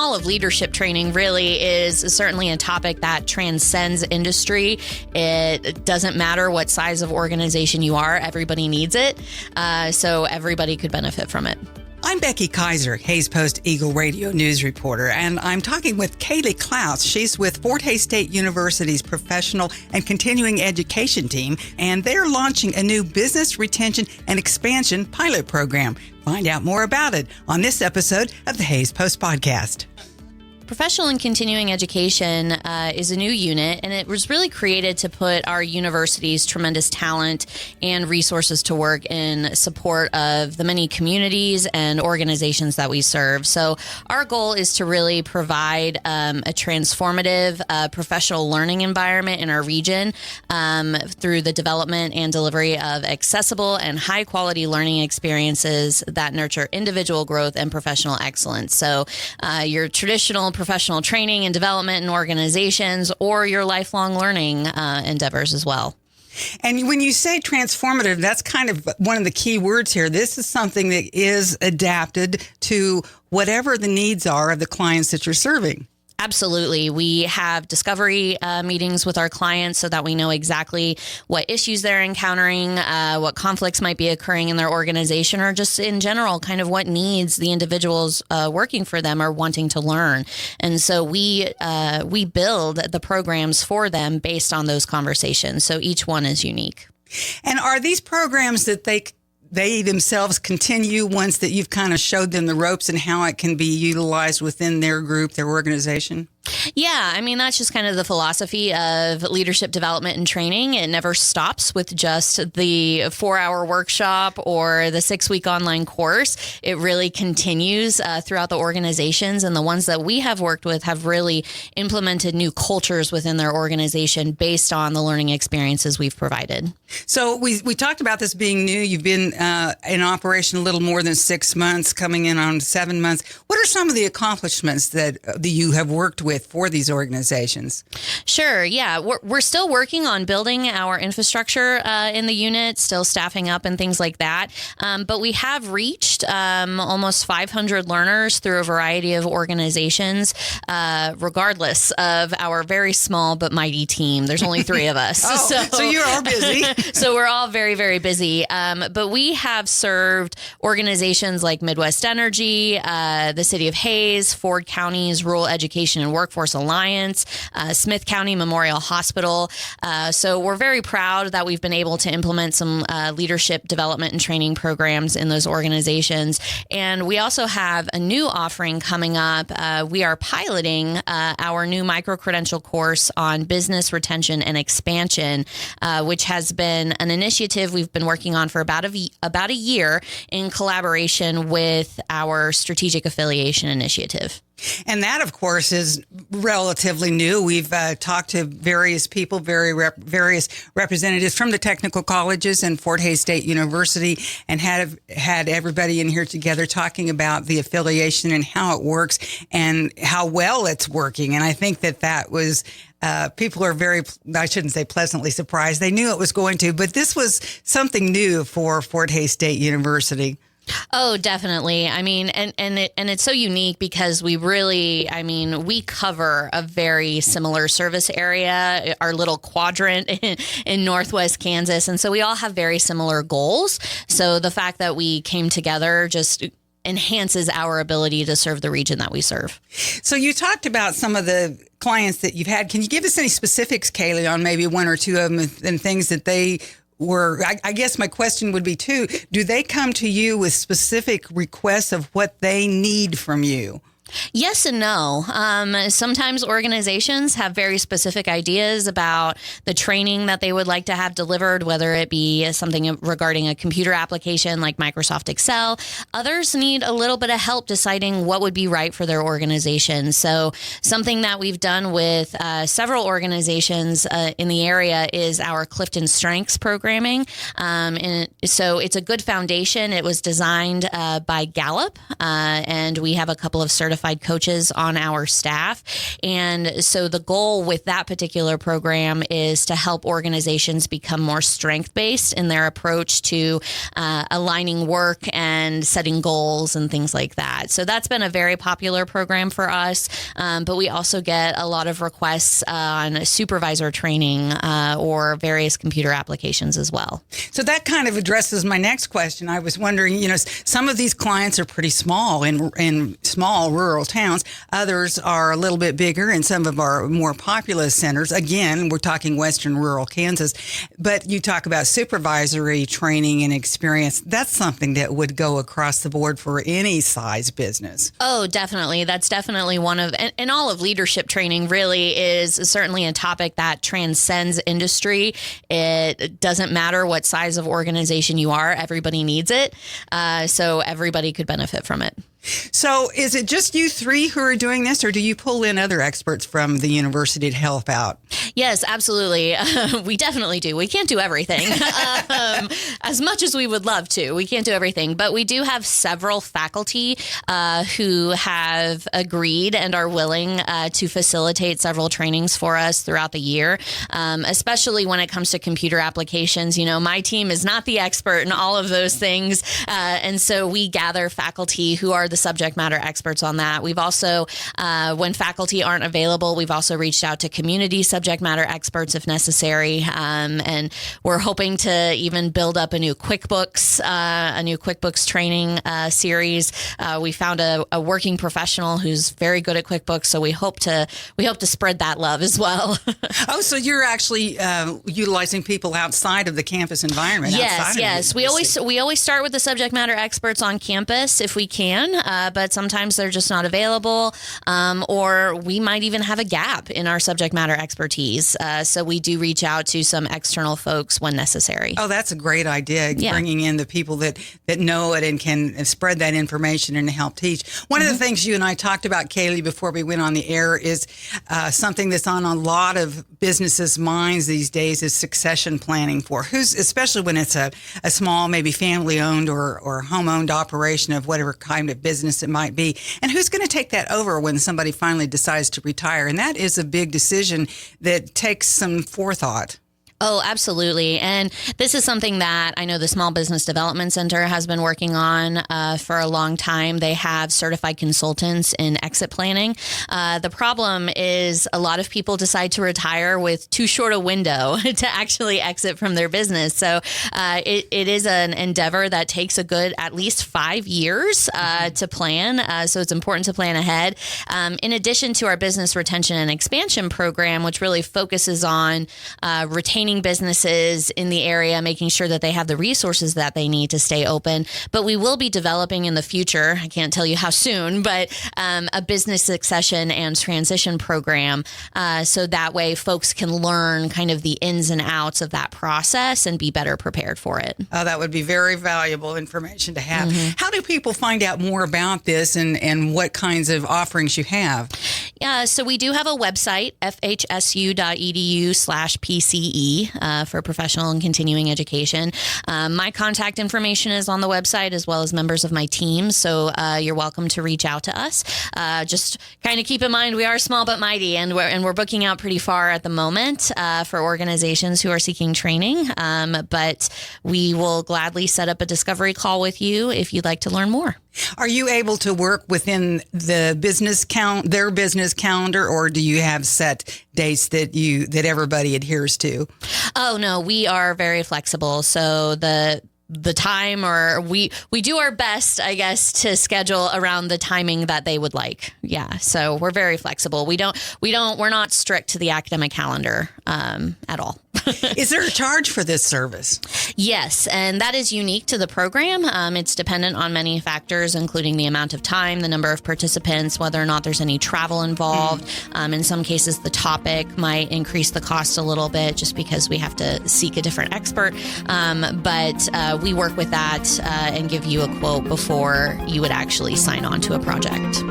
all of leadership training really is certainly a topic that transcends industry. It doesn't matter what size of organization you are. Everybody needs it. So everybody could benefit from it. I'm Becky Kiser, Hays Post Eagle Radio news reporter, and I'm talking with Kayley Klaus. She's with Fort Hays State University's professional and continuing education team, and they're launching a new business retention and expansion pilot program. Find out more about it on this episode of the Hays Post podcast. Professional and continuing education is a new unit, and it was really created to put our university's tremendous talent and resources to work in support of the many communities and organizations that we serve. So our goal is to really provide a transformative professional learning environment in our region through the development and delivery of accessible and high-quality learning experiences that nurture individual growth and professional excellence. So your traditional professional training and development in organizations, or your lifelong learning endeavors as well. And when you say transformative, that's kind of one of the key words here. This is something that is adapted to whatever the needs are of the clients that you're serving. Absolutely. We have discovery meetings with our clients so that we know exactly what issues they're encountering, what conflicts might be occurring in their organization, or just in general, kind of what needs the individuals working for them are wanting to learn. And so we build the programs for them based on those conversations. So each one is unique. And are these programs that they themselves continue once that you've kind of showed them the ropes and how it can be utilized within their group, their organization? Yeah, I mean, that's just kind of the philosophy of leadership development and training. It never stops with just the 4-hour workshop or the 6-week online course. It really continues throughout the organizations, and the ones that we have worked with have really implemented new cultures within their organization based on the learning experiences we've provided. So we talked about this being new. You've been in operation a little more than 6 months, coming in on 7 months. What are some of the accomplishments that you have worked with for these organizations? Sure. Yeah. We're still working on building our infrastructure in the unit, still staffing up and things like that. But we have reached almost 500 learners through a variety of organizations, regardless of our very small but mighty team. There's only 3 of us. So you're all busy. So we're all very, very busy. But we have served organizations like Midwest Energy, the City of Hays, Ford County's Rural Education and Workforce Alliance, Smith County Memorial Hospital. So we're very proud that we've been able to implement some leadership development and training programs in those organizations. And we also have a new offering coming up. We are piloting our new micro-credential course on business retention and expansion, which has been an initiative we've been working on for about a year in collaboration with our strategic affiliation initiative. And that, of course, is relatively new. We've talked to various people, various representatives from the technical colleges and Fort Hays State University, and had everybody in here together talking about the affiliation and how it works and how well it's working. And I think that was people are very, I shouldn't say pleasantly surprised. They knew it was going to, but this was something new for Fort Hays State University. Oh, definitely. I mean, and it's so unique because we cover a very similar service area, our little quadrant in Northwest Kansas. And so we all have very similar goals. So the fact that we came together just enhances our ability to serve the region that we serve. So you talked about some of the clients that you've had. Can you give us any specifics, Kayley, on maybe 1 or 2 of them and things that they were? I guess my question would be too, do they come to you with specific requests of what they need from you? Yes and no. Sometimes organizations have very specific ideas about the training that they would like to have delivered, whether it be something regarding a computer application like Microsoft Excel. Others need a little bit of help deciding what would be right for their organization. So something that we've done with several organizations in the area is our Clifton Strengths programming. And so it's a good foundation. It was designed by Gallup, and we have a couple of certifications certified coaches on our staff. And so the goal with that particular program is to help organizations become more strength-based in their approach to aligning work and setting goals and things like that. So that's been a very popular program for us. But we also get a lot of requests on supervisor training or various computer applications as well. So that kind of addresses my next question. I was wondering, some of these clients are pretty small in small rural towns. Others are a little bit bigger in some of our more populous centers. Again, we're talking western rural Kansas. But you talk about supervisory training and experience. That's something that would go across the board for any size business. Oh, definitely. That's definitely one of, and all of leadership training really is certainly a topic that transcends industry. It doesn't matter what size of organization you are. Everybody needs it. So everybody could benefit from it. So is it just you three who are doing this, or do you pull in other experts from the university to help out? Yes, absolutely. We definitely do. We can't do everything as much as we would love to. We can't do everything, but we do have several faculty who have agreed and are willing to facilitate several trainings for us throughout the year, especially when it comes to computer applications. My team is not the expert in all of those things. And so we gather faculty who are the subject matter experts on that. We've also, when faculty aren't available, we've also reached out to community subject matter experts if necessary. And we're hoping to even build up a new QuickBooks training series. We found a working professional who's very good at QuickBooks, so we hope to spread that love as well. Oh, so you're actually utilizing people outside of the campus environment. Yes. We always start with the subject matter experts on campus if we can. But sometimes they're just not available, or we might even have a gap in our subject matter expertise. So we do reach out to some external folks when necessary. Oh, that's a great idea, bringing in the people that know it and can spread that information and help teach. One of the things you and I talked about, Kayley, before we went on the air is something that's on a lot of businesses' minds these days is succession planning especially when it's a small, maybe family-owned or home-owned operation of whatever kind of business it might be, and who's going to take that over when somebody finally decides to retire. And that is a big decision that takes some forethought. Oh, absolutely. And this is something that I know the Small Business Development Center has been working on for a long time. They have certified consultants in exit planning. The problem is a lot of people decide to retire with too short a window to actually exit from their business. So it is an endeavor that takes a good at least 5 years to plan. So it's important to plan ahead. In addition to our business retention and expansion program, which really focuses on retaining businesses in the area, making sure that they have the resources that they need to stay open. But we will be developing in the future, I can't tell you how soon, but a business succession and transition program. So that way folks can learn kind of the ins and outs of that process and be better prepared for it. Oh, that would be very valuable information to have. How do people find out more about this and what kinds of offerings you have? Yeah, so we do have a website, fhsu.edu/PCE. For professional and continuing education. My contact information is on the website as well as members of my team. So you're welcome to reach out to us. Just kind of keep in mind, we are small but mighty, and we're booking out pretty far at the moment for organizations who are seeking training. But we will gladly set up a discovery call with you if you'd like to learn more. Are you able to work within the their business calendar, or do you have set dates that everybody adheres to? Oh, no, we are very flexible. So the time, or we do our best, I guess, to schedule around the timing that they would like. Yeah. So we're very flexible. We're not strict to the academic calendar at all. Is there a charge for this service? Yes, and that is unique to the program. It's dependent on many factors, including the amount of time, the number of participants, whether or not there's any travel involved. In some cases, the topic might increase the cost a little bit just because we have to seek a different expert. But we work with that and give you a quote before you would actually sign on to a project.